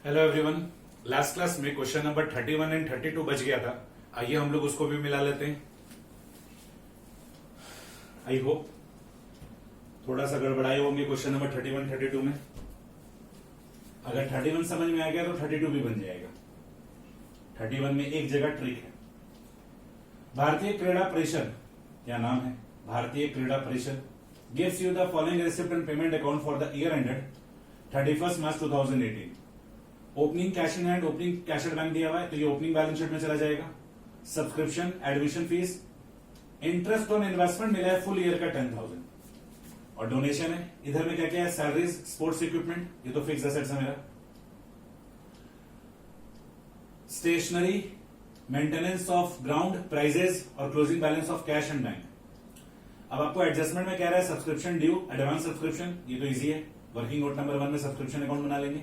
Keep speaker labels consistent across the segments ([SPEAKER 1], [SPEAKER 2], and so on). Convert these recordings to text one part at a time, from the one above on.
[SPEAKER 1] Hello everyone. Last class में question number 31 and 32 बच गया था। आइए हम लोग उसको भी मिला लेते हैं। आई होप थोड़ा सा गड़बड़ाए होंगे क्वेश्चन नंबर 31 32 में। अगर 31 समझ में आ गया तो 32 भी बन जाएगा। 31 में एक जगह ट्रिक है। भारतीय क्रीड़ा परिषद, क्या नाम है? भारतीय क्रीड़ा परिषद gives you the following receipt and payment account for the year ended 31 March 2018। Opening cash in hand, opening cash at bank दिया हुआ है तो ये ओपनिंग बैलेंस शीट में चला जाएगा। Subscription, admission fees, interest on investment मिला है फुल ईयर का 10,000 और डोनेशन है। इधर में क्या क्या है? सैलरीज, स्पोर्ट्स इक्विपमेंट, ये तो फिक्स एसेट्स है मेरा। Stationery, maintenance of ground, prizes और closing balance of cash and bank. अब आपको एडजस्टमेंट में कह रहा है सब्सक्रिप्शन ड्यू, एडवांस सब्सक्रिप्शन, ये तो इजी है। वर्किंग नोट नंबर 1 में सब्सक्रिप्शन अकाउंट बना लेंगे।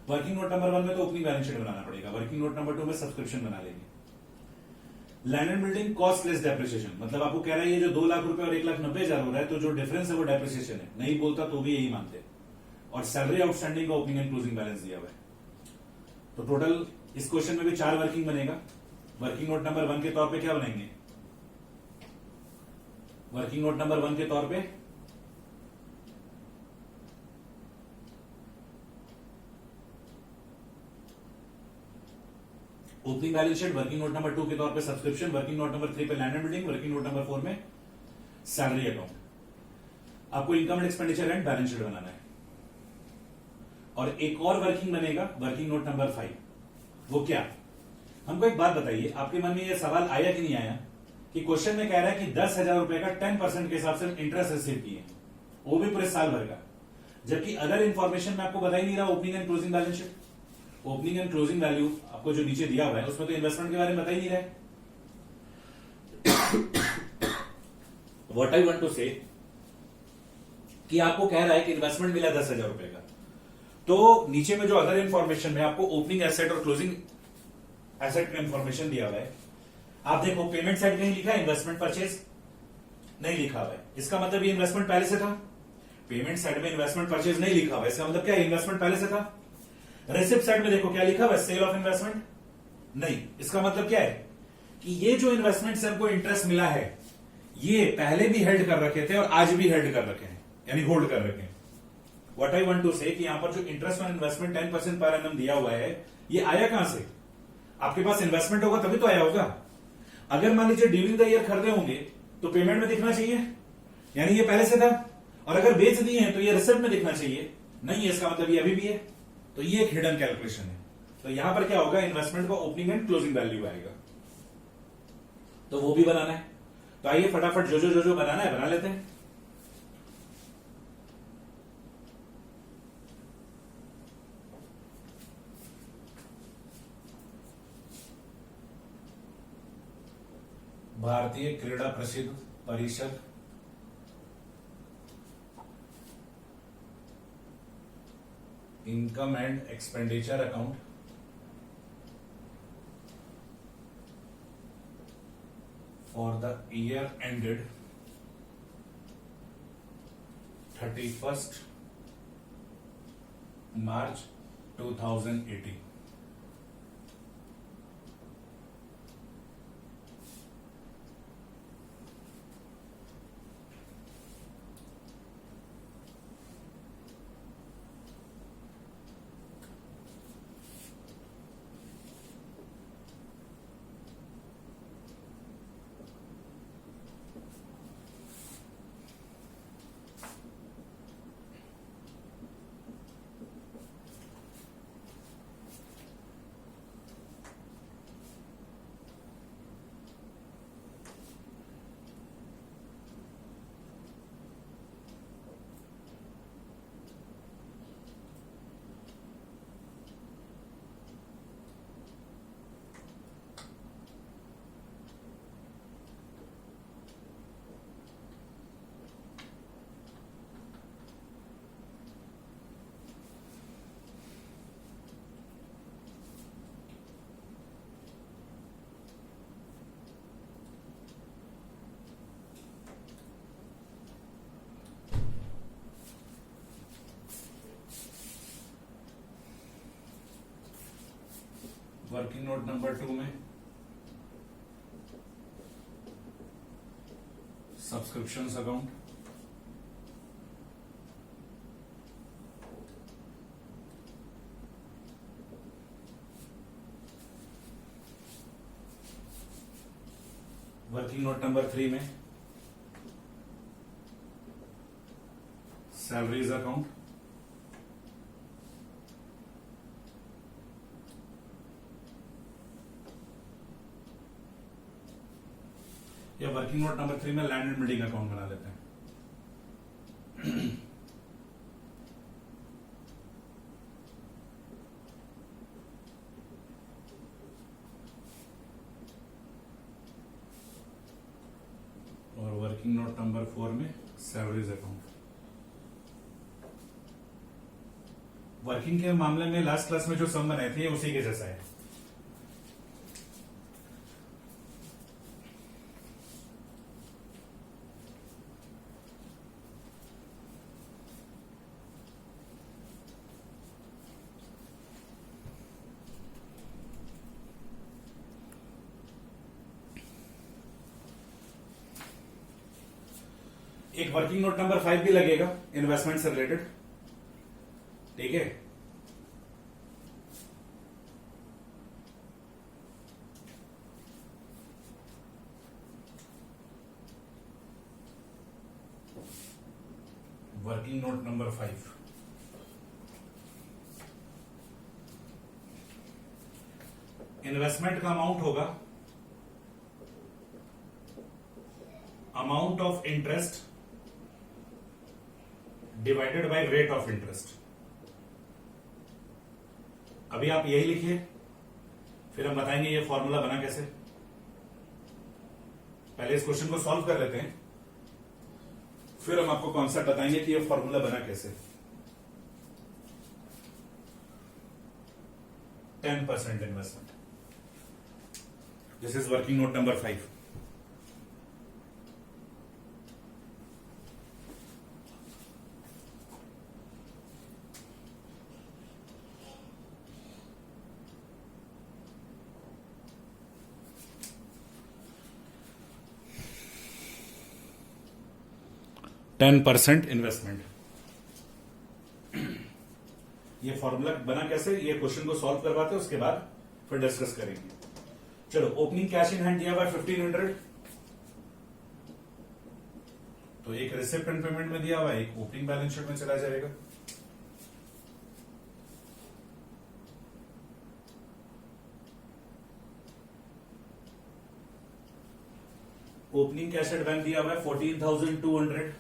[SPEAKER 1] वर्किंग नोट नंबर 1 में तो ओपनिंग बैलेंस शीट बनाना पड़ेगा। वर्किंग नोट नंबर 2 में सब्सक्रिप्शन बना लेंगे। Land and building cost less depreciation, मतलब आपको कह रहा है ये जो 2 लाख रुपए और 1,90,000 हो रहा है तो जो डिफरेंस है वो डेप्रिसिएशन है। नहीं बोलता तो भी यही मानते। और सैलरी आउटस्टैंडिंग का ओपनिंग एंड क्लोजिंग बैलेंस दिया हुआ है। तो टोटल इस क्वेश्चन में भी 4 वर्किंग बनेगा। वर्किंग नोट नंबर 1 के तौर पे क्या बनाएंगे? वर्किंग नोट नंबर 1 के तौर पे opening balance sheet, working note number 2 के तौर पे सब्सक्रिप्शन, वर्किंग नोट नंबर 3 पे land and building, working note number 4 में सैलरी अकाउंट। आपको income and expenditure and balance sheet बनाना है। और एक और वर्किंग बनेगा वर्किंग नोट नंबर 5। वो क्या? हमको एक बात बताइए, आपके मन में यह सवाल आया कि नहीं आया कि क्वेश्चन में कह रहा है कि 10,000 रुपए का 10% के हिसाब से इंटरेस्ट रिसीव किए, वो भी पूरे साल भर का, जबकि अदर इंफॉर्मेशन में आपको बता ही नहीं रहा opening and closing balance sheet. Opening and closing value आपको जो नीचे दिया हुआ है उसमें तो इन्वेस्टमेंट के बारे में बता ही नहीं रहा है। व्हाट आई वांट टू से कि आपको कह रहा है कि इन्वेस्टमेंट मिला 10,000 रुपए का, तो नीचे में जो अदर इंफॉर्मेशन में आपको ओपनिंग एसेट और क्लोजिंग एसेट का इंफॉर्मेशन दिया हुआ है। आप देखो पेमेंट साइड कहीं लिखा है इन्वेस्टमेंट परचेज? नहीं लिखा हुआ है। इसका मतलब ये इन्वेस्टमेंट पहले से था। पेमेंट साइड में इन्वेस्टमेंट परचेज नहीं लिखा हुआ है, इसका मतलब क्या है? इन्वेस्टमेंट पहले से था। रेसिप्ट साइड में देखो क्या लिखा हुआ है? सेल ऑफ इन्वेस्टमेंट नहीं। इसका मतलब क्या है कि ये जो इन्वेस्टमेंट से हमको इंटरेस्ट मिला है ये पहले भी हेल्ड कर रखे थे और आज भी हेल्ड कर रखे हैं, यानी होल्ड कर रखे हैं। व्हाट आई वांट टू से कि यहां पर जो interest on investment 10% per annum दिया हुआ है ये आया कहां से? आपके पास इन्वेस्टमेंट होगा तभी तो आया होगा। अगर मान लीजिए ड्यूरिंग द ईयर खरीदे होंगे तो पेमेंट में दिखना चाहिए, यानी ये पहले से था। और अगर बेच दिए हैं तो ये रिसिप्ट में दिखना चाहिए, नहीं है। इसका मतलब ये अभी भी है। तो ये एक हिडन कैलकुलेशन है। तो यहां पर क्या होगा? इन्वेस्टमेंट का ओपनिंग एंड क्लोजिंग वैल्यू आएगा, तो वो भी बनाना है। तो आइए फटाफट जो बनाना है बना लेते हैं। भारतीय क्रीड़ा प्रसिद्ध परिषद income and expenditure account for the year ended 31 March 2018। Working note number 2 में subscriptions account, working note number 3 में सैलरीज अकाउंट, या वर्किंग नोट नंबर 3 में लैंड एंड बिल्डिंग अकाउंट बना लेते हैं। और वर्किंग नोट नंबर 4 में सैलरीज अकाउंट। वर्किंग के मामले में लास्ट क्लास में जो सम बनाए थे उसी के जैसा है। एक वर्किंग नोट नंबर 5 भी लगेगा इन्वेस्टमेंट से रिलेटेड, ठीक है। वर्किंग नोट नंबर 5, इन्वेस्टमेंट का अमाउंट होगा amount of interest divided by rate of interest. अभी आप यही लिखिए, फिर हम बताएंगे ये फॉर्मूला बना कैसे। पहले इस क्वेश्चन को सॉल्व कर लेते हैं, फिर हम आपको कॉन्सेप्ट बताएंगे कि ये फॉर्मूला बना कैसे। 10% investment, this is working note number 5। %10 investment, ये फॉर्मूला बना कैसे, ये क्वेश्चन को सॉल्व करवाते हैं, उसके बाद फिर डिस्कस करेंगे। चलो, ओपनिंग कैश इन हैंड दिया हुआ 1500, तो एक रिसिप्ट एंड पेमेंट में दिया हुआ, एक ओपनिंग बैलेंस शीट में चला जाएगा। ओपनिंग कैश एट बैंक दिया हुआ है 14,200,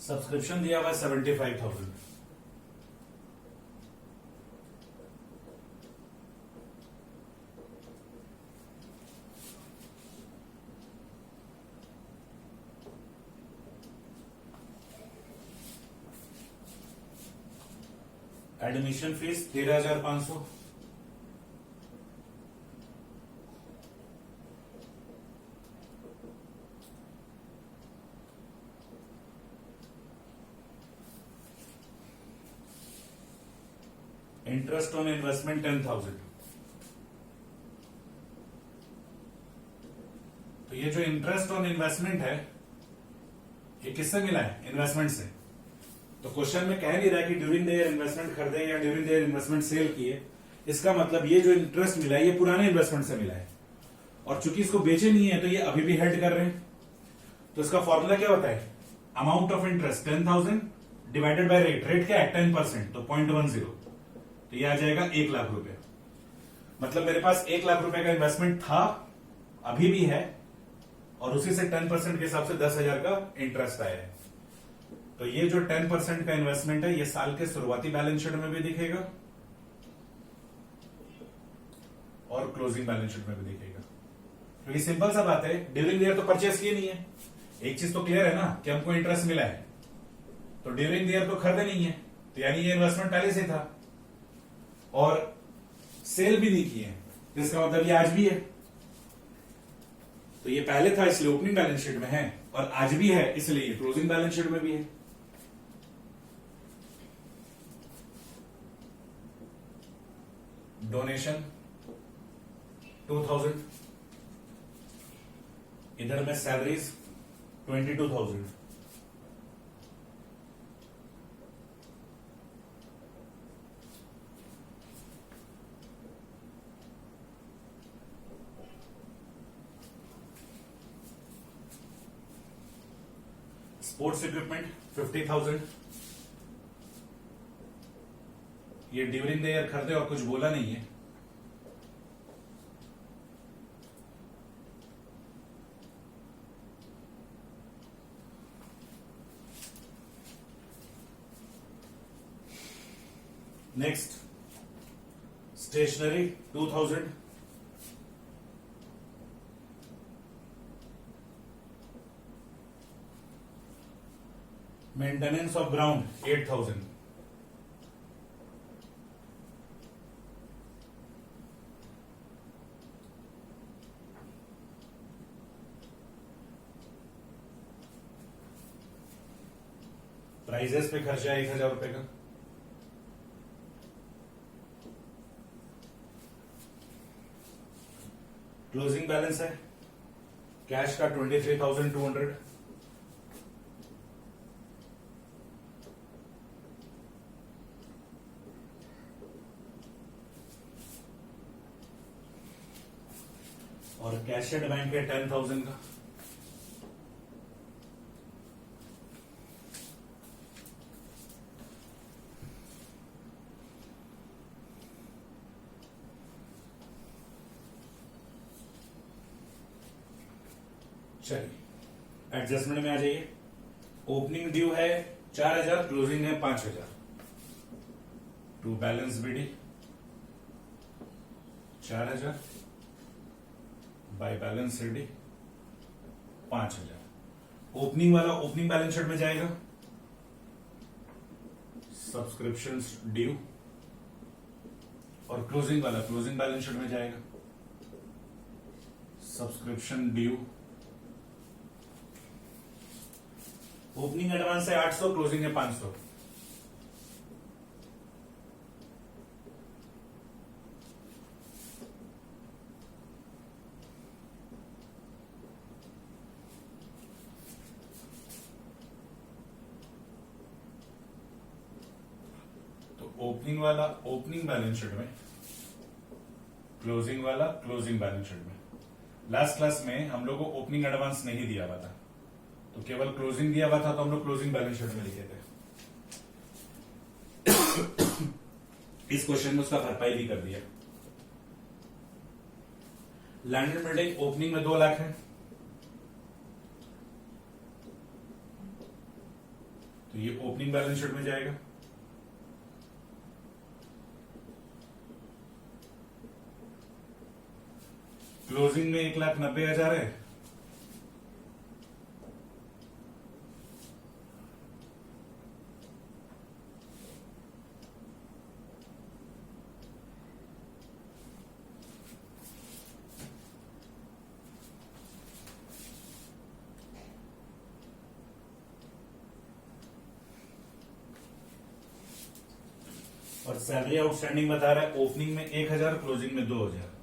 [SPEAKER 1] सब्सक्रिप्शन दिया हुआ है 75,000, admission fees 13,500, interest on investment 10,000। तो ये जो इंटरेस्ट ऑन इन्वेस्टमेंट है ये किससे मिला है? इन्वेस्टमेंट से। तो क्वेश्चन में कह नहीं रहा है कि ड्यूरिंग द ईयर इन्वेस्टमेंट खरीदे या during the year investment sale किए। इसका मतलब ये जो इंटरेस्ट मिला है ये पुराने इन्वेस्टमेंट से मिला है, और चूंकि इसको बेचे नहीं है तो ये अभी भी हेल्ड कर रहे हैं। तो इसका फॉर्मूला क्या होता है? Amount of interest 10,000 divided by rate. Rate क्या है? 10%, तो 0.10, तो ये आ जाएगा 1 लाख रुपए। मतलब मेरे पास 1 लाख रुपए का इन्वेस्टमेंट था, अभी भी है, और उसी से 10% के हिसाब से 10,000 का इंटरेस्ट आया है। तो ये जो 10% का इन्वेस्टमेंट है ये साल के शुरुआती बैलेंस शीट में भी दिखेगा और क्लोजिंग बैलेंस शीट में भी दिखेगा। क्योंकि सिंपल सा बात है, ड्यूरिंग द ईयर तो परचेस किए नहीं है। एक चीज तो क्लियर है ना कि हमको इंटरेस्ट मिला है, तो ड्यूरिंग द ईयर तो खरीदे नहीं है, तो यानी ये इन्वेस्टमेंट पहले से था, और सेल भी नहीं किए, जिसका मतलब ये आज भी है। तो ये पहले था इसलिए ओपनिंग बैलेंस शीट में है, और आज भी है इसलिए ये क्लोजिंग बैलेंस शीट में भी है। डोनेशन 2000, इधर में सैलरीज 22,000, स्पोर्ट्स इक्विपमेंट 50,000, ये ड्यूरिंग द ईयर खरीदे और कुछ बोला नहीं है। Next stationery 2000, maintenance of ground 8,000, prizes पे खर्चा 1,000 रुपए का। क्लोजिंग बैलेंस है कैश का 23,200, और कैशियर बैंक है 10,000 का। चलिए एडजस्टमेंट में आ जाइए। ओपनिंग ड्यू है 4,000, क्लोजिंग है 5,000, to balance BD 4,000 by balance CD 5,000। Opening वाला ओपनिंग बैलेंस शीट में जाएगा, सब्सक्रिप्शन ड्यू, और क्लोजिंग वाला क्लोजिंग बैलेंस शीट में जाएगा, सब्सक्रिप्शन ड्यू। ओपनिंग एडवांस है 800, क्लोजिंग है 500। तो ओपनिंग वाला ओपनिंग बैलेंस शीट में, क्लोजिंग वाला क्लोजिंग बैलेंस शीट में। लास्ट क्लास में हम लोग को ओपनिंग एडवांस नहीं दिया हुआ था, तो केवल क्लोजिंग दिया हुआ था, तो हम लोग क्लोजिंग बैलेंस शीट में लिखे थे। इस क्वेश्चन में उसका भरपाई भी कर दिया। लैंड एंड बिल्डिंग ओपनिंग में 2 लाख है, तो ये ओपनिंग बैलेंस शीट में जाएगा। क्लोजिंग में 1,90,000 है, और सैलरी आउटस्टैंडिंग बता रहा है ओपनिंग में 1,000, क्लोजिंग में 2,000।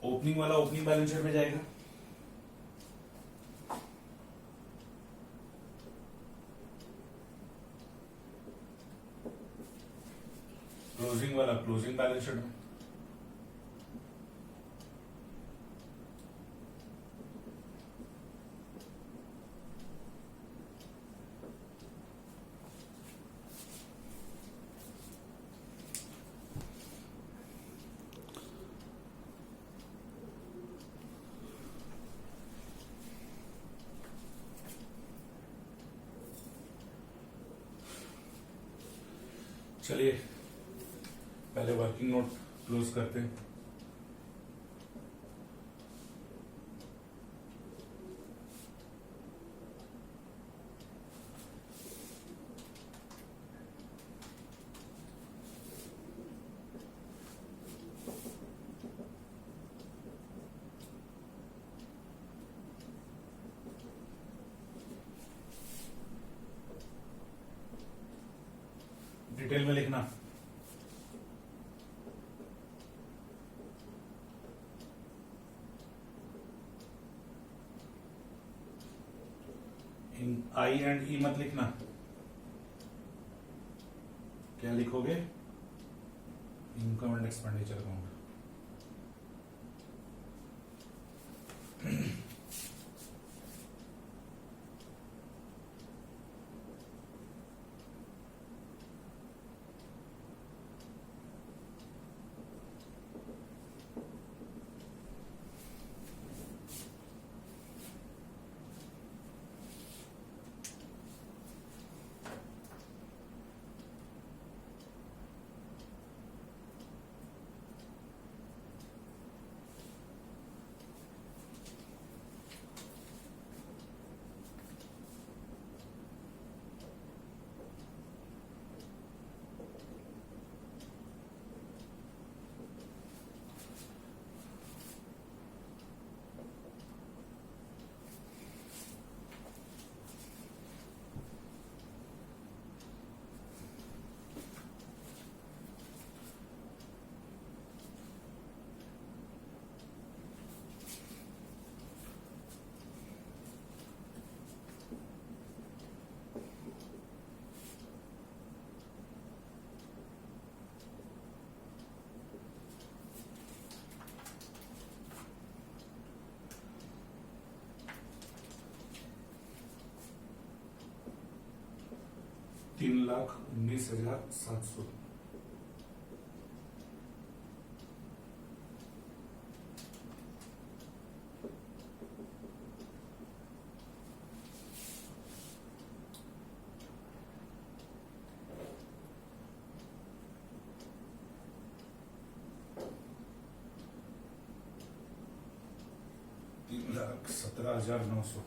[SPEAKER 1] ओपनिंग वाला ओपनिंग बैलेंस शीट में जाएगा, क्लोजिंग वाला क्लोजिंग बैलेंस शीट में। चलिए पहले वर्किंग नोट क्लोज करते हैं। डिटेल में लिखना। इन आई एंड ई मत लिखना। क्या लिखोगे? Income and expenditure account. $3,19,700। $3,17,900।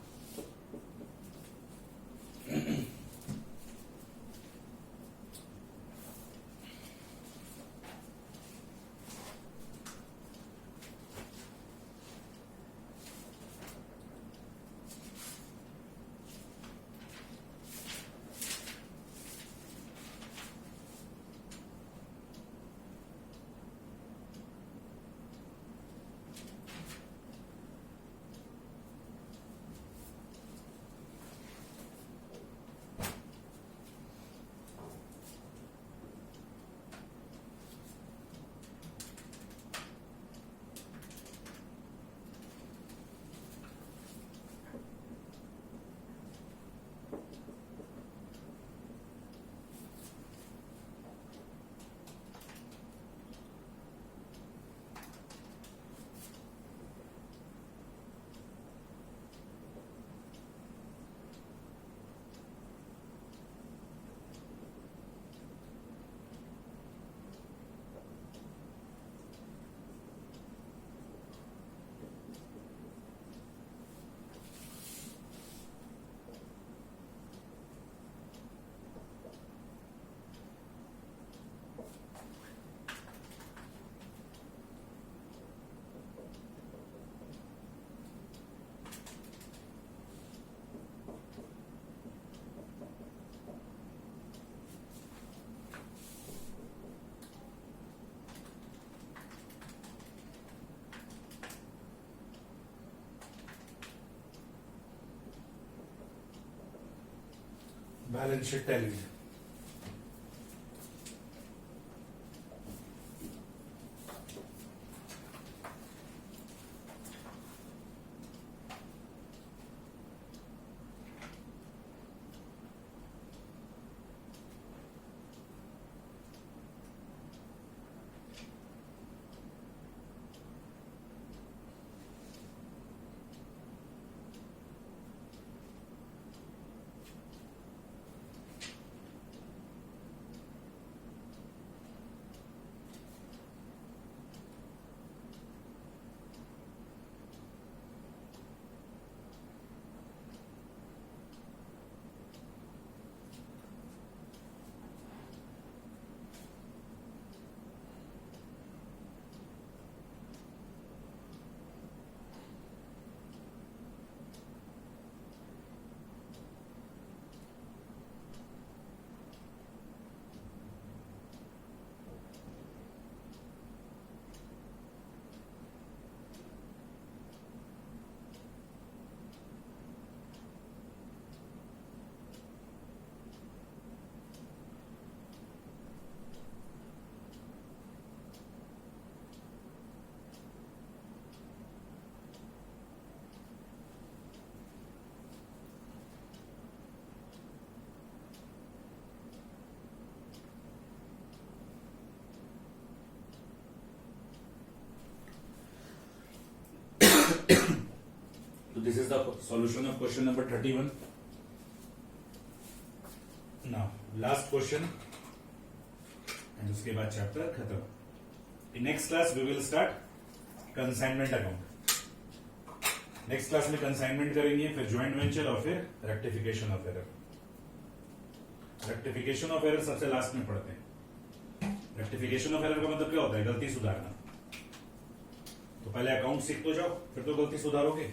[SPEAKER 1] Balance sheet tally. is the solution of question number 31. Now last question and उसके बाद चैप्टर खत्म. In next class we will start consignment account. Next class में कंसाइनमेंट करेंगे, फिर ज्वाइंट वेंचर और फिर rectification of error. Rectification of error सबसे last में पढ़ते हैं. रेक्टिफिकेशन ऑफ एरर का मतलब क्या होता है? गलती सुधारना. तो पहले अकाउंट सीख तो जाओ, फिर तो गलती सुधारोगे.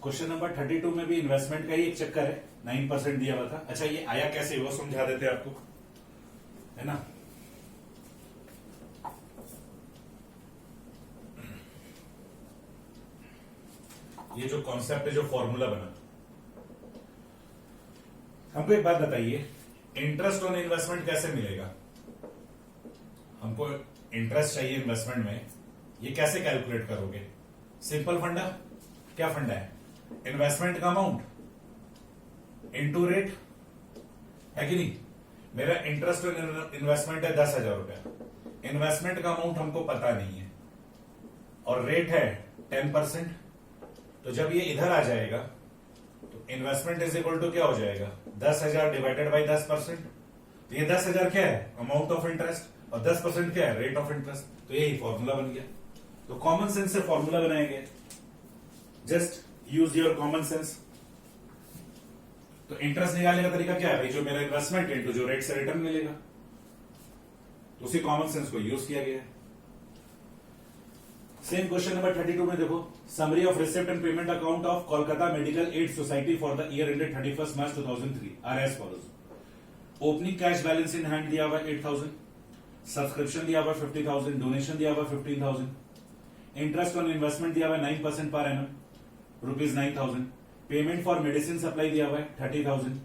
[SPEAKER 1] क्वेश्चन नंबर 32 में भी इन्वेस्टमेंट का ही एक चक्कर है. 9% दिया हुआ था. अच्छा, ये आया कैसे वो समझा देते आपको, है ना. ये जो कॉन्सेप्ट है, जो फॉर्मूला बना, हमको एक बात बताइए, इंटरेस्ट ऑन इन्वेस्टमेंट कैसे मिलेगा? हमको इंटरेस्ट चाहिए इन्वेस्टमेंट में, ये कैसे कैलकुलेट करोगे? सिंपल फंडा. क्या फंडा है? इन्वेस्टमेंट का अमाउंट इनटू रेट, है कि नहीं. मेरा इंटरेस्ट इन्वेस्टमेंट है 10,000 रुपया. इन्वेस्टमेंट का अमाउंट हमको पता नहीं है और रेट है 10%. तो जब ये इधर आ जाएगा तो इन्वेस्टमेंट इज इक्वल टू क्या हो जाएगा? 10,000 डिवाइडेड बाई 10%. तो ये 10,000 क्या है? Amount of interest. और 10% क्या है? Rate of interest. तो यही फॉर्मूला बन गया. तो कॉमन सेंस से फॉर्मूला बनाया गया. Just use your common sense. तो इंटरेस्ट निकालने का तरीका क्या है भाई? जो मेरा इन्वेस्टमेंट इनटू जो रेट से रिटर्न मिलेगा. तो उसी कॉमन सेंस को यूज किया गया है. सेम क्वेश्चन नंबर 32 में देखो, summary of receipt and payment account of Kolkata medical aid society for the year ended 31 March 2003 are as follows. Opening cash balance in hand दिया हुआ 8,000, सब्सक्रिप्शन दिया हुआ 50,000, डोनेशन दिया हुआ 15,000, इंटरेस्ट ऑन इन्वेस्टमेंट दिया हुआ 9% per annum ₹9,000, payment for medicine supply दिया हुआ है 30,000,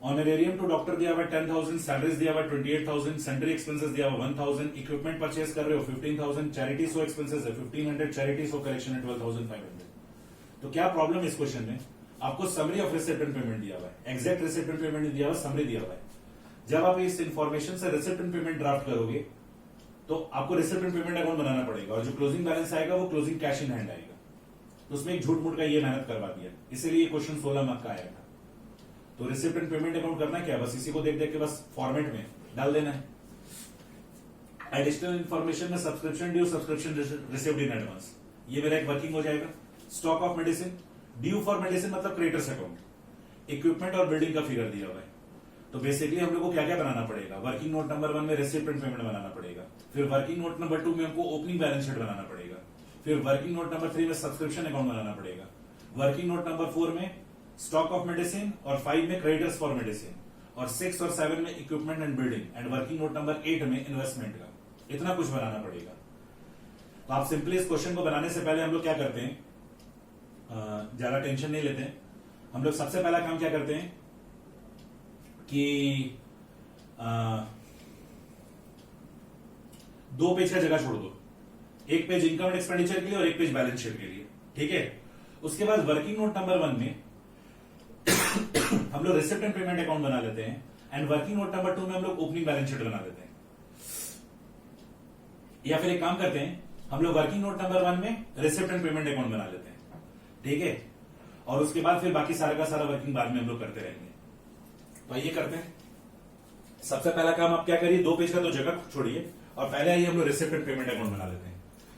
[SPEAKER 1] ऑनरेरियम टू डॉक्टर दिया हुआ 10,000, सैलरीज दिया हुआ 28,000, सेंट्री एक्सपेंसेस दिया हुआ 1,000, इक्विपमेंट परचेज कर रहे हो 15,000, चैरिटी सो एक्सपेंसेस है 1,500, चैरिटी सो कलेक्शन है 12,500. तो क्या प्रॉब्लम है इस क्वेश्चन में? आपको summary of receipt and payment दिया हुआ है, एग्जैक्ट रिसिप्ट एंड पेमेंट दिया हुआ, समरी दिया हुआ है. जब आप इस इंफॉर्मेशन से रिसिप्ट एंड पेमेंट ड्राफ्ट करोगे तो आपको रिसिप्ट एंड पेमेंट अकाउंट बनाना पड़ेगा और जो क्लोजिंग बैलेंस आएगा वो क्लोजिंग कैश इन हैंड आएगा. तो उसमें एक झूठ मूठ का ये मेहनत करवा दिया, इसीलिए ये क्वेश्चन 16 मार्क का आया था. तो रिसिप्ट एंड पेमेंट अकाउंट करना क्या? बस इसी को देख देख के बस फॉर्मेट में डाल देना है. एडिशनल इन्फॉर्मेशन में subscription due, subscription received in advance, ये मेरा एक वर्किंग हो जाएगा. Stock of medicine, due for medicine मतलब क्रेडिटर्स अकाउंट. इक्विपमेंट और बिल्डिंग का फिगर दिया हुआ है. तो बेसिकली हम लोग को क्या क्या बनाना पड़ेगा? वर्किंग नोट नंबर 1 में रिसिप्ट एंड पेमेंट बनाना पड़ेगा. फिर वर्किंग नोट नंबर 2 में हमको ओपनिंग बैलेंस शीट बनाना पड़ेगा. फिर वर्किंग नोट नंबर 3 में सब्सक्रिप्शन अकाउंट बनाना पड़ेगा. वर्किंग नोट नंबर 4 में स्टॉक ऑफ मेडिसिन और 5 में क्रेडिटर्स फॉर मेडिसिन और 6 और 7 में equipment and building and working note number 8 में इन्वेस्टमेंट का. इतना कुछ बनाना पड़ेगा. तो आप सिंपली इस क्वेश्चन को बनाने से पहले हम लोग क्या करते हैं, ज्यादा टेंशन नहीं लेते हैं. हम लोग सबसे पहला काम क्या करते हैं कि 2 पेज का जगह छोड़ दो. एक पेज इनकम एंड एक्सपेंडिचर के लिए और एक पेज बैलेंस शीट के लिए. ठीक है. उसके बाद वर्किंग नोट नंबर 1 में हम लोग रिसिप्ट एंड पेमेंट अकाउंट बना लेते हैं एंड वर्किंग नोट नंबर 2 में हम लोग ओपनिंग बैलेंस शीट बना लेते हैं. या फिर एक काम करते हैं, हम लोग वर्किंग नोट नंबर 1 में रिसिप्ट एंड पेमेंट अकाउंट बना लेते हैं. ठीक है. और उसके बाद फिर बाकी सारा का सारा वर्किंग बाद में हम लोग करते रहेंगे. तो आइए करते हैं. सबसे पहला काम आप क्या करिए, 2 पेज का तो जगह छोड़िए और पहले आइए हम लोग रिसिप्ट एंड पेमेंट अकाउंट बना लेते हैं.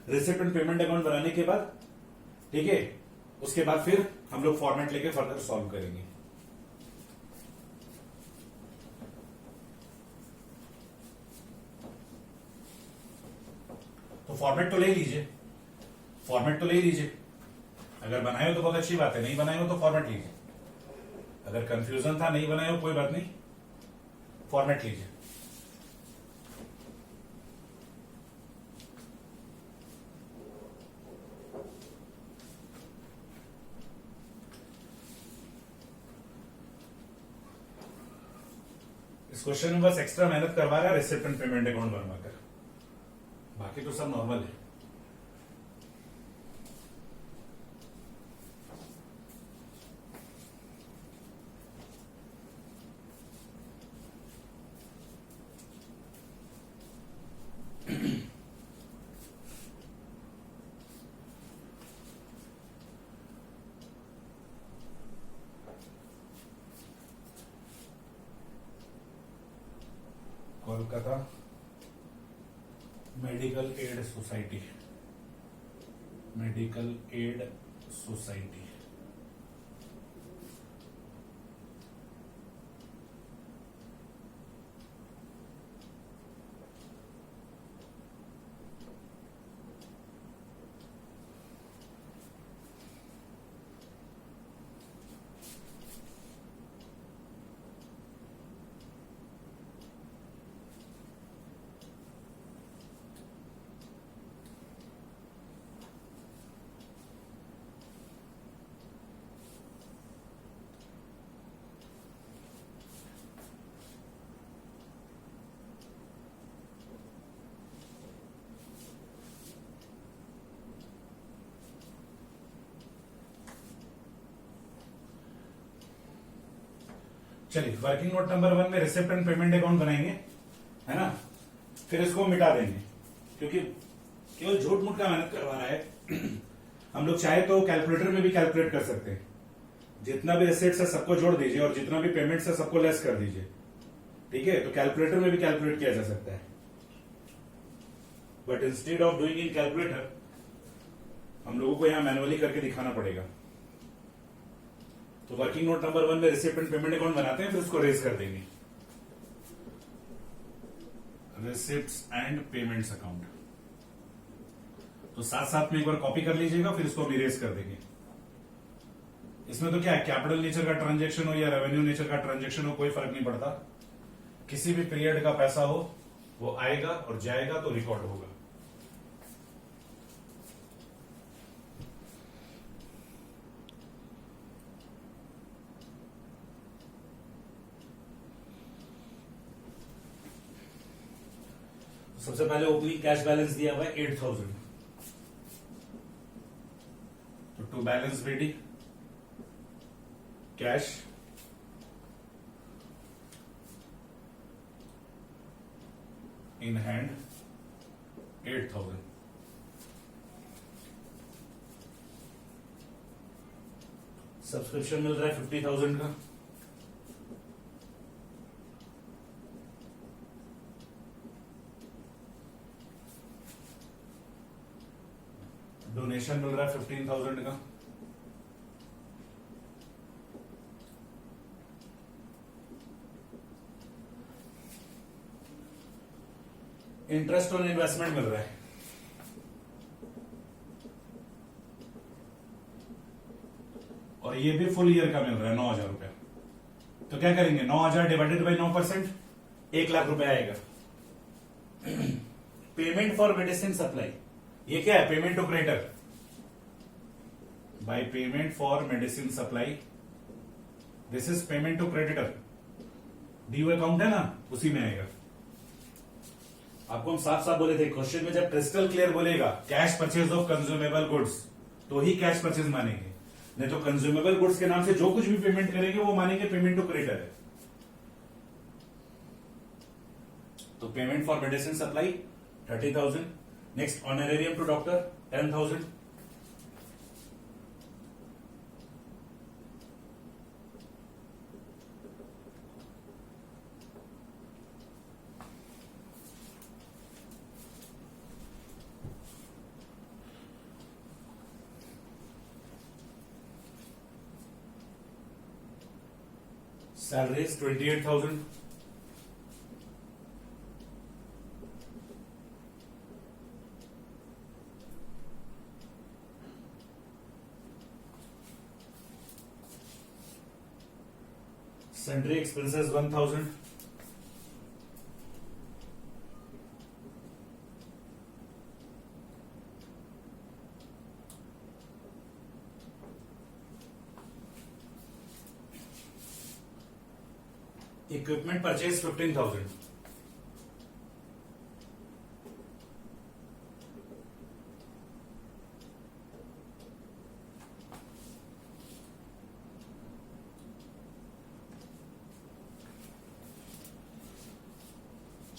[SPEAKER 1] रिसिप्ट एंड पेमेंट अकाउंट बनाने के बाद, ठीक है, उसके बाद फिर हम लोग फॉर्मेट लेके फर्दर सॉल्व करेंगे. तो फॉर्मेट तो ले लीजिए, फॉर्मेट तो ले लीजिए. अगर बनाए हो तो बहुत अच्छी बात है, नहीं बनाए हो तो फॉर्मेट लीजिए. अगर कंफ्यूजन था, नहीं बनाए हो कोई बात नहीं, फॉर्मेट लीजिए. इस क्वेश्चन में बस एक्स्ट्रा मेहनत करवा रहा है रिसिप्ट एंड पेमेंट अकाउंट बनवाकर, बाकी तो सब नॉर्मल है। Kolkata medical aid society, medical aid society. चलिए वर्किंग नोट नंबर 1 में रिसिप्ट एंड पेमेंट अकाउंट बनाएंगे, है ना। फिर इसको मिटा देंगे क्योंकि केवल झूठ मूठ का मेहनत करवा रहा है। हम लोग चाहे तो कैलकुलेटर में भी कैलकुलेट कर सकते हैं, जितना भी एसेट्स है सबको जोड़ दीजिए और जितना भी पेमेंट्स है सबको लेस कर दीजिए, ठीक है। तो कैलकुलेटर में भी कैलकुलेट किया जा सकता है, but instead of doing in calculator हम लोगों को यहां मैनुअली करके दिखाना पड़ेगा। तो वर्किंग नोट नंबर 1 में रिसिप्ट एंड पेमेंट अकाउंट बनाते हैं, फिर उसको रेज कर देंगे, रिसिप्ट्स एंड पेमेंट्स अकाउंट। तो साथ साथ में एक बार कॉपी कर लीजिएगा, फिर इसको भी रेज कर देंगे। इसमें तो क्या है, कैपिटल नेचर का ट्रांजैक्शन हो या रेवेन्यू नेचर का ट्रांजैक्शन हो, कोई फर्क नहीं पड़ता। किसी भी पीरियड का पैसा हो वो आएगा और जाएगा तो रिकॉर्ड होगा। सबसे पहले ओपनिंग कैश बैलेंस दिया हुआ है 8000, तो to balance ready cash in hand 8000। Subscription मिल रहा है 50,000 का, डोनेशन मिल रहा है 15,000 का, इंटरेस्ट ऑन इन्वेस्टमेंट मिल रहा है, और ये भी फुल ईयर का मिल रहा है 9,000 रुपया। तो क्या करेंगे, 9,000 डिवाइडेड बाई 9%, 1 लाख रुपया आएगा। पेमेंट फॉर मेडिसिन सप्लाई, ये क्या है, payment to creditor by payment for medicine supply, this is payment to creditor. Due account है ना, उसी में आएगा। आपको हम साफ साफ बोले थे क्वेश्चन में, जब क्रिस्टल क्लियर बोलेगा cash purchase of consumable goods तो ही कैश परचेज मानेंगे, नहीं तो कंज्यूमेबल गुड्स के नाम से जो कुछ भी पेमेंट करेंगे वो मानेंगे पेमेंट टू क्रेडिटर है। तो payment for medicine supply 30,000, next honorarium to doctor 10,000, salaries 28,000, sundry expenses 1,000, equipment purchase 15,000,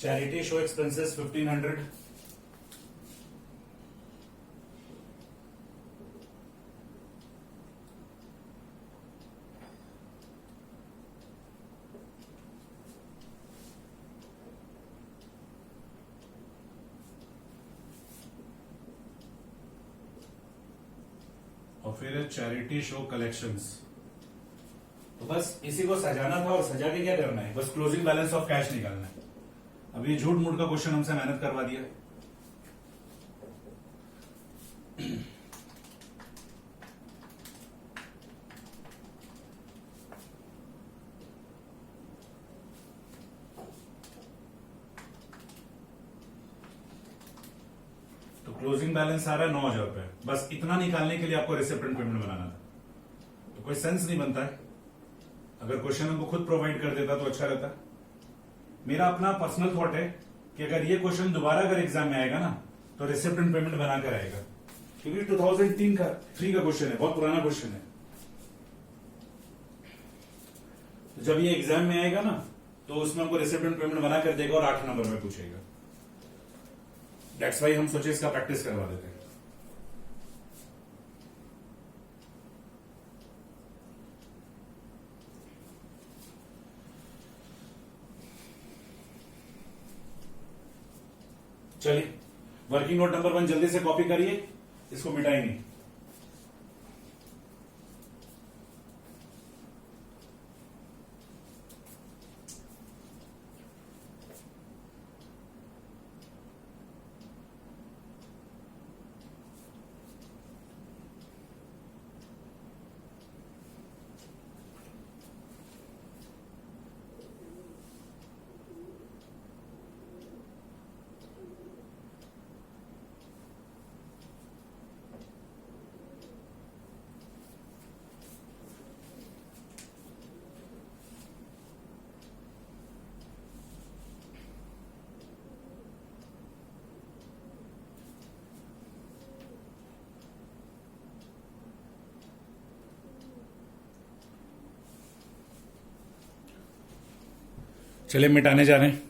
[SPEAKER 1] charity show expenses 1500, और फिर चैरिटी शो कलेक्शंस। तो बस इसी को सजाना था और सजा के क्या करना है, बस क्लोजिंग बैलेंस ऑफ कैश निकालना है। अब ये झूठ मूठ का क्वेश्चन हमसे मेहनत करवा दिया। तो क्लोजिंग बैलेंस आ रहा है 9,000 रुपए। बस इतना निकालने के लिए आपको रिसिप्टेंट पेमेंट बनाना था। तो कोई सेंस नहीं बनता है। अगर क्वेश्चन हमको खुद प्रोवाइड कर देता तो अच्छा रहता। मेरा अपना पर्सनल थॉट है कि अगर ये क्वेश्चन दोबारा अगर एग्जाम में आएगा ना तो रिसिप्टेंट पेमेंट बनाकर आएगा, क्योंकि 2003 का क्वेश्चन है, बहुत पुराना क्वेश्चन है। तो जब ये एग्जाम में आएगा ना तो उसमें हमको रिसिप्टेंट पेमेंट बना कर देगा और 8 नंबर में पूछेगा। दैट्स वाई हम सोचे इसका प्रैक्टिस करवा देते हैं। चलिए वर्किंग नोट नंबर 1 जल्दी से कॉपी करिए, इसको मिटाई नहीं। चलिए मिटाने जा रहे हैं।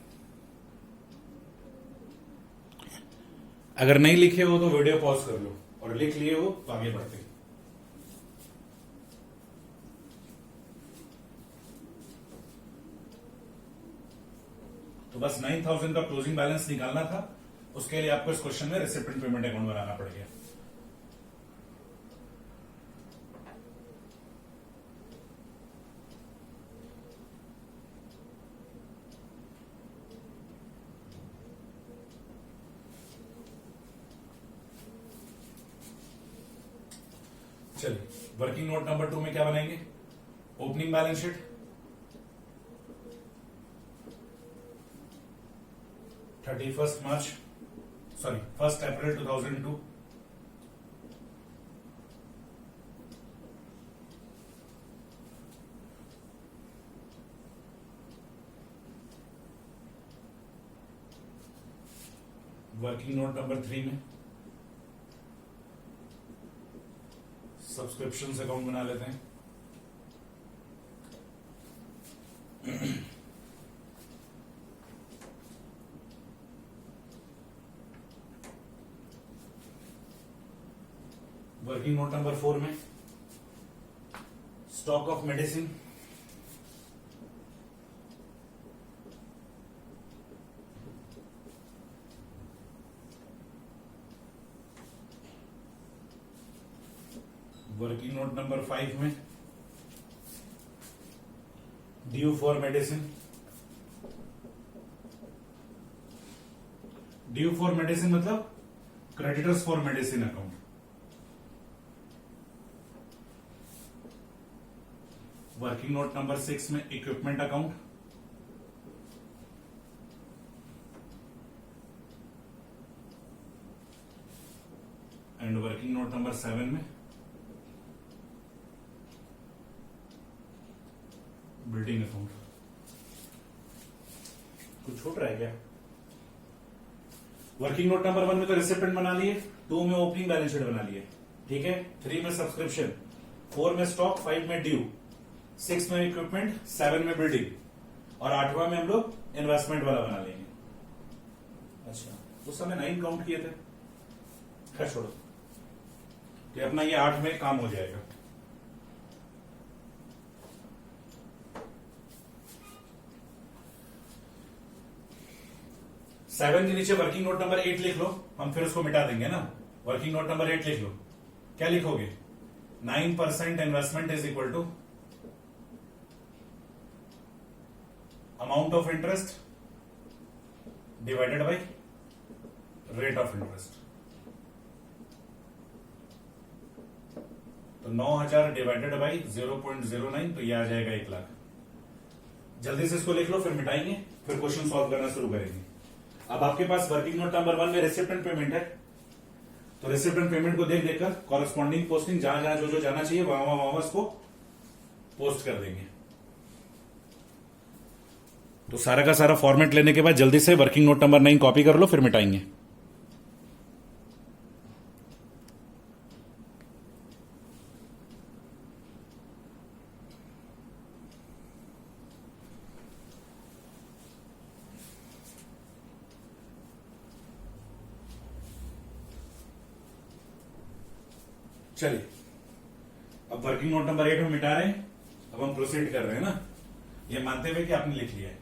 [SPEAKER 1] अगर नहीं लिखे हो तो वीडियो पॉज कर लो, और लिख लिए हो तो आगे बढ़ते हैं। तो बस 9,000 का क्लोजिंग बैलेंस निकालना था, उसके लिए आपको इस क्वेश्चन में रिसिप्टेंट पेमेंट अकाउंट बनाना पड़ेगा। चलिए वर्किंग नोट नंबर 2 में क्या बनाएंगे, ओपनिंग बैलेंस शीट 1 अप्रैल 2002, वर्किंग नोट नंबर 3 में सब्सक्रिप्शन अकाउंट बना लेते हैं। वर्किंग नोट नंबर 4 में stock of medicine, working note number 5 में due for medicine, due for medicine मतलब creditors for medicine account. Working note number 6 में equipment account, and working note number 7 में building account. कुछ छूट रहा है क्या? वर्किंग नोट नंबर 1 में तो रिसिप्टेंट बना लिए, 2 में ओपनिंग बैलेंस शीट बना लिए, ठीक है। 3 में सब्सक्रिप्शन, 4 में स्टॉक, 5 में ड्यू, 6 में इक्विपमेंट, 7 में बिल्डिंग और 8वां में हम लोग इन्वेस्टमेंट वाला बना लेंगे। अच्छा, उस समय 9 काउंट किए थे, खैर छोड़ो, तो अपना ये 8 में काम हो जाएगा। सेवन के नीचे वर्किंग नोट नंबर 8 लिख लो, हम फिर उसको मिटा देंगे ना। वर्किंग नोट नंबर 8 लिख लो, क्या लिखोगे? 9% investment is equal to amount of interest divided by rate of interest. तो 9000 डिवाइडेड बाई 0.09, तो ये आ जाएगा 1 लाख। जल्दी से इसको लिख लो, फिर मिटाएंगे, फिर क्वेश्चन सॉल्व करना शुरू करेंगे। अब आपके पास वर्किंग नोट नंबर 1 में रिसिप्टेंट पेमेंट है, तो रिसिप्टेंट पेमेंट को देख देखकर कॉरेस्पॉन्डिंग पोस्टिंग जहां जहां जो जो जाना चाहिए वहां वहां उसको पोस्ट कर देंगे। तो सारा का सारा फॉर्मेट लेने के बाद जल्दी से वर्किंग नोट नंबर 9 कॉपी कर लो, फिर मिटाएंगे। चलिए, अब वर्किंग नोट नंबर 8 में मिटा रहे हैं, अब हम प्रोसीड कर रहे हैं ना, ये मानते हुए कि आपने लिख लिया है।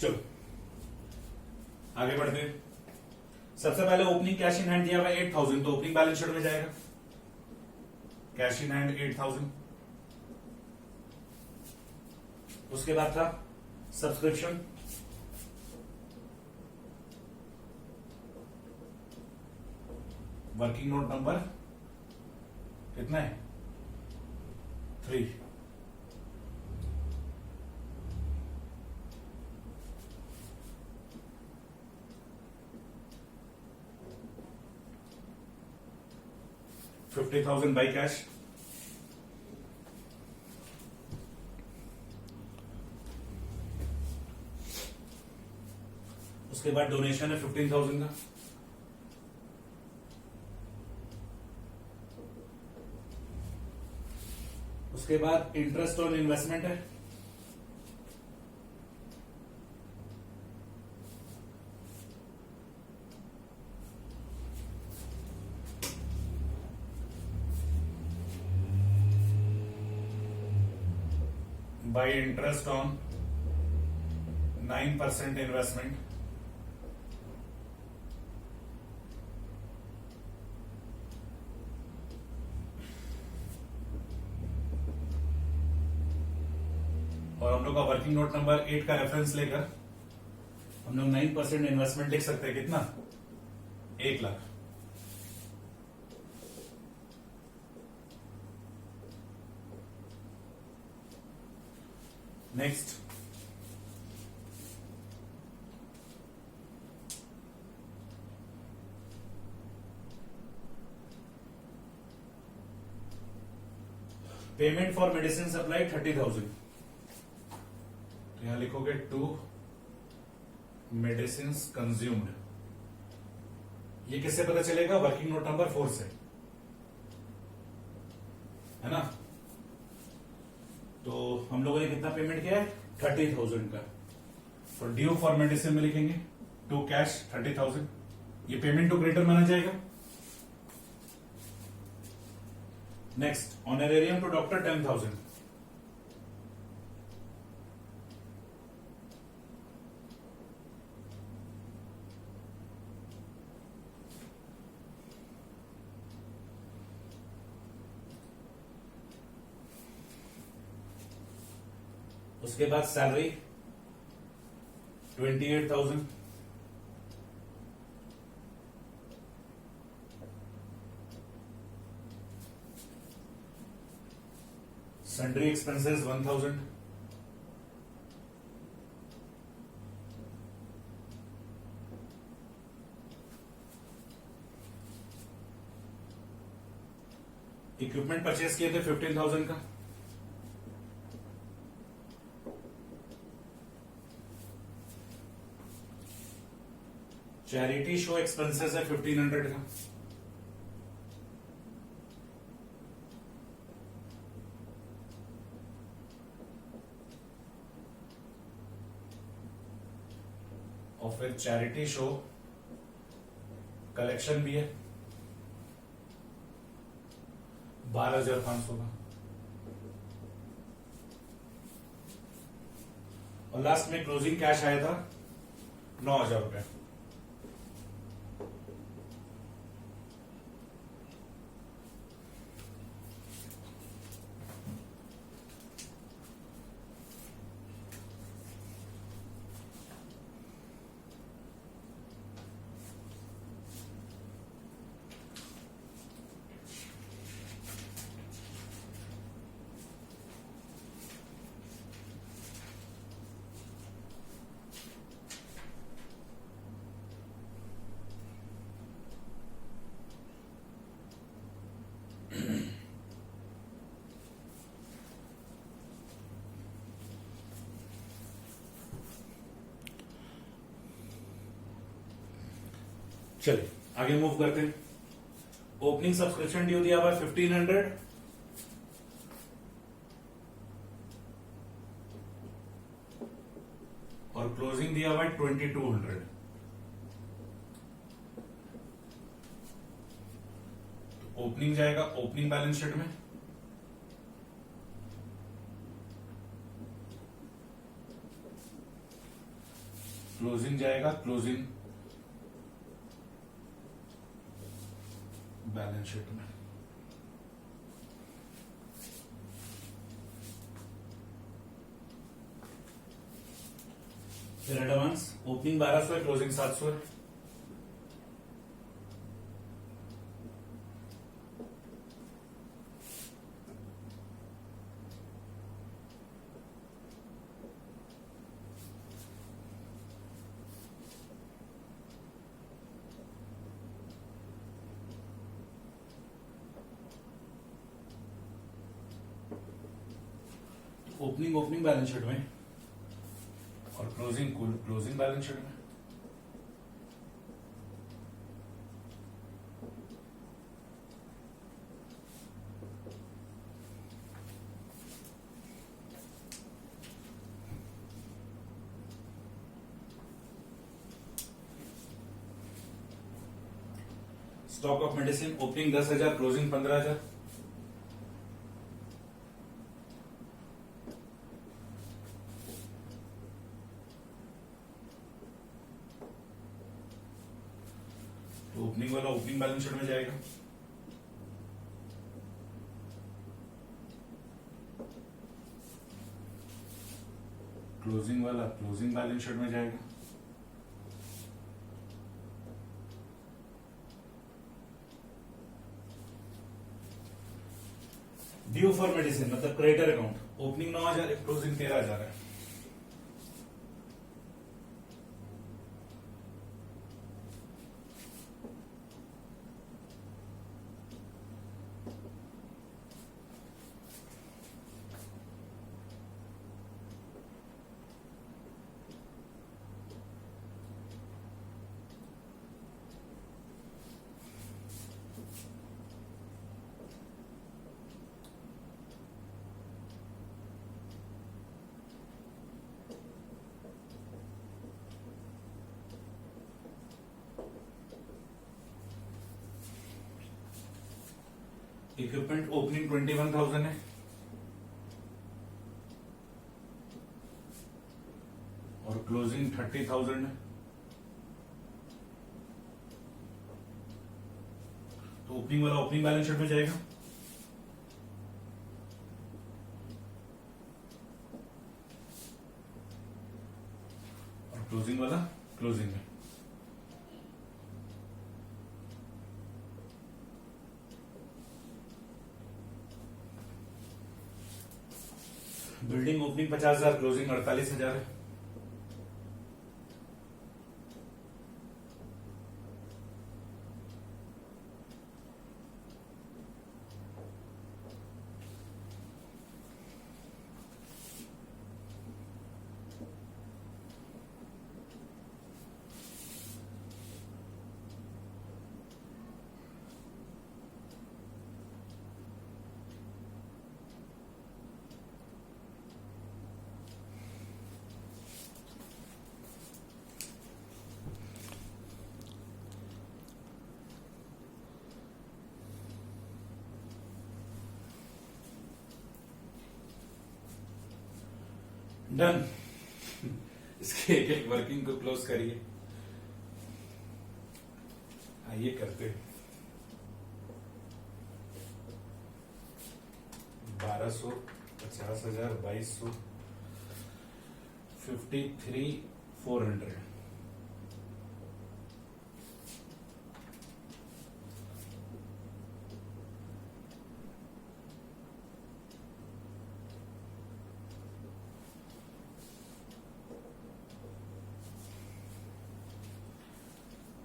[SPEAKER 1] चलो आगे बढ़ते हैं। सबसे पहले ओपनिंग कैश इन हैंड दिया हुआ 8000, तो ओपनिंग बैलेंस शीट में जाएगा कैश इन हैंड 8000। उसके बाद था सब्सक्रिप्शन, वर्किंग नोट नंबर कितना है? 3। $50,000 बाई कैश। उसके बाद डोनेशन है 15,000 का। उसके बाद इंटरेस्ट ऑन इन्वेस्टमेंट है, बाय इंटरेस्ट ऑन 9% इन्वेस्टमेंट। और हम लोग का वर्किंग नोट नंबर 8 का रेफरेंस लेकर हम लोग 9% इन्वेस्टमेंट लिख सकते हैं, कितना? 1 lakh. Next, payment for medicine supply 30,000, तो यहां लिखोगे टू मेडिसिन कंज्यूम्ड। ये किससे पता चलेगा? वर्किंग नोट नंबर 4 से, है ना। तो हम लोगों ने कितना पेमेंट किया है? 30,000 का। तो ड्यू फॉर मेडिसिन में लिखेंगे टू कैश 30,000, ये पेमेंट टू क्रेडिटर माना जाएगा। नेक्स्ट, ऑनरेरियम टू डॉक्टर 10,000, उसके बाद salary 28,000, sundry expenses 1,000, equipment purchase किए थे 15,000 का, चैरिटी शो एक्सपेंसेस है 1500 का। और फिर चैरिटी शो कलेक्शन भी है 12,500 का। और लास्ट में क्लोजिंग कैश आया था 9,000 रुपए। चलिए आगे मूव करते हैं। ओपनिंग सब्सक्रिप्शन ड्यू दिया हुआ 1500, और क्लोजिंग दिया हुआ 2200। तो ओपनिंग जाएगा ओपनिंग बैलेंस शीट में, क्लोजिंग जाएगा क्लोजिंग बैलेंस शीट में। फिर एडवांस ओपनिंग 1200 है, क्लोजिंग 700 है। ओपनिंग ओपनिंग बैलेंस शीट में और क्लोजिंग क्लोजिंग बैलेंस शीट में। Stock of medicine opening 10,000, closing 15,000। तो ओपनिंग वाला ओपनिंग बैलेंस शीट में जाएगा, क्लोजिंग वाला क्लोजिंग बैलेंस शीट में जाएगा। ड्यू फॉर मेडिसिन मतलब क्रेडिटर अकाउंट ओपनिंग 9,000 क्लोजिंग 13,000 है। इक्विपमेंट ओपनिंग 21,000 है, और क्लोजिंग 30,000 है। तो ओपनिंग वाला ओपनिंग बैलेंस शीट में जाएगा, और क्लोजिंग वाला क्लोजिंग में। बिल्डिंग ओपनिंग 50,000, क्लोजिंग 48,000 है। डन। इसके एक एक वर्किंग को क्लोज करिए। आइए करते। 1200, 50,000, 2200, 53,400।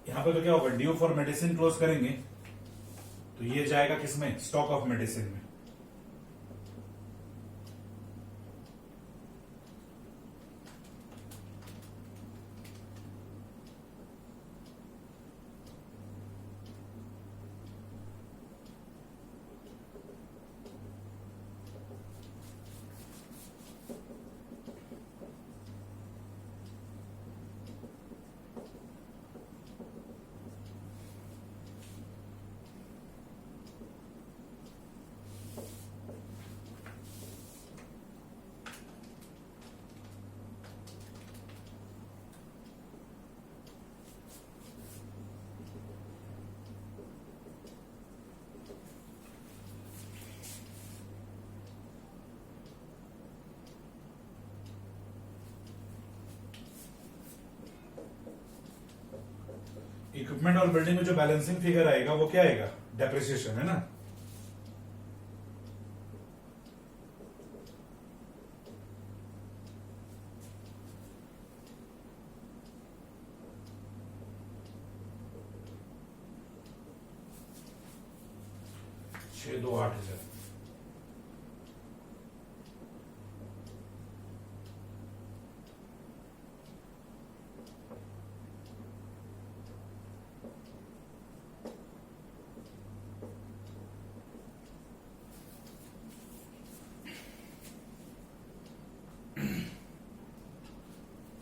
[SPEAKER 1] यहां पे तो क्या होगा, ड्यू फॉर मेडिसिन क्लोज करेंगे तो ये जाएगा किसमें, स्टॉक ऑफ मेडिसिन में। इक्विपमेंट और बिल्डिंग में जो बैलेंसिंग फिगर आएगा वो क्या आएगा, डेप्रिसिएशन है ना। छह दो 8,000।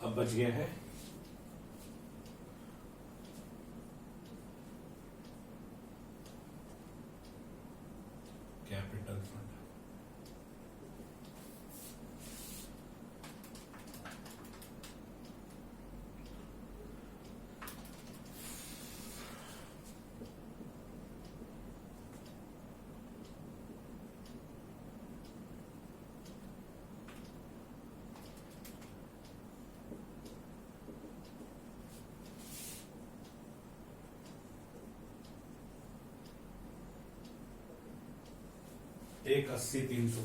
[SPEAKER 1] अब बच गया है कैपिटल फंड। एक 80,300।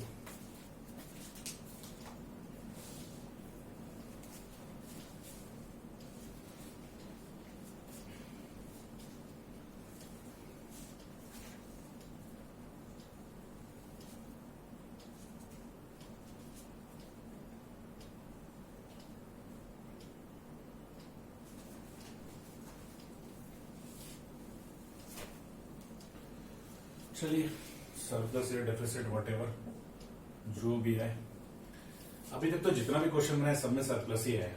[SPEAKER 1] चलिए सरप्लस या डेफिसिट वॉटेवर जो भी है, अभी तक तो जितना भी क्वेश्चन बनाए सब में सरप्लस ही है।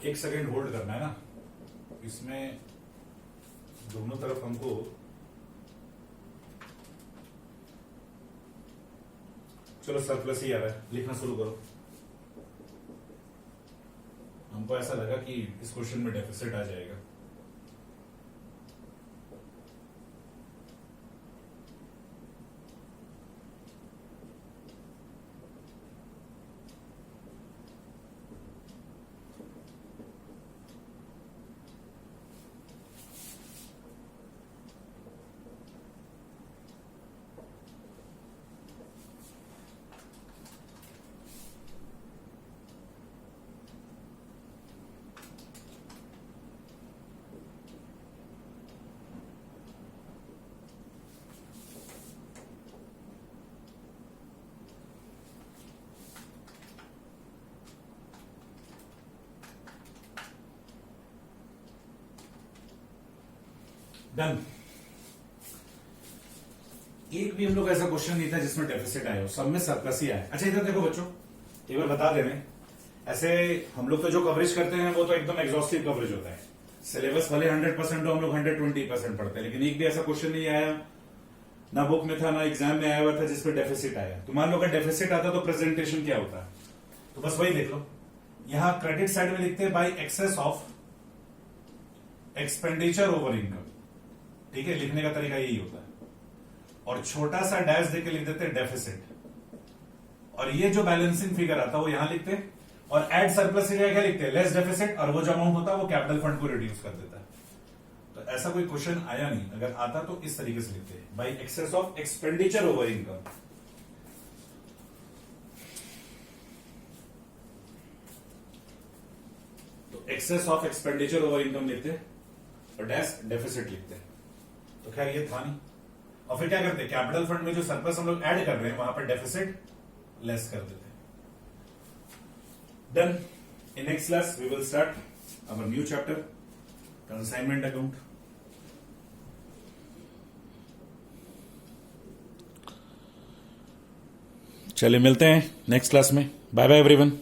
[SPEAKER 1] एक सेकेंड होल्ड करना है ना, इसमें दोनों तरफ हमको चलो सरप्लस ही आ रहा है, लिखना शुरू करो। हमको ऐसा लगा कि इस क्वेश्चन में डेफिसिट आ जाएगा। डन। एक भी हम लोग ऐसा क्वेश्चन नहीं था जिसमें डेफिसिट आया हो, सब में सरप्लस ही आया। अच्छा इधर देखो बच्चों, एक बार बता दे रहे हैं, ऐसे हम लोग तो जो कवरेज करते हैं वो तो एकदम एग्जॉस्टिव कवरेज होता है। सिलेबस भले 100% हो, हम लोग 120% पढ़ते हैं, लेकिन एक भी ऐसा क्वेश्चन नहीं आया, ना बुक में था ना एग्जाम में आया हुआ था जिसपे डेफिसिट आया। तो मान लो अगर डेफिसिट आता तो प्रेजेंटेशन क्या होता है, तो बस वही देख लो। यहां क्रेडिट साइड में लिखते हैं by excess of expenditure over income, ठीक है, लिखने का तरीका यही होता है। और छोटा सा डैश देके लिख देते हैं डेफिसिट, और ये जो बैलेंसिंग फिगर आता है वो यहां लिखते हैं, और एड सरप्लस एरिया क्या लिखते हैं, लेस डेफिसिट, और वो जो अमाउंट होता है वो कैपिटल फंड को रिड्यूस कर देता है। तो ऐसा कोई क्वेश्चन आया नहीं, अगर आता तो इस तरीके से लिखते हैं by excess of expenditure over income. तो excess of expenditure over income लिखते हैं और डैश डेफिसिट लिखते हैं। तो खैर ये था नहीं, और फिर क्या करते हैं, कैपिटल फंड में जो सरप्लस हम लोग ऐड कर रहे हैं वहां पर डेफिसिट लेस कर देते हैं। Done. In next class, we will start our new chapter, consignment account. चलिए मिलते हैं नेक्स्ट क्लास में। Bye bye everyone.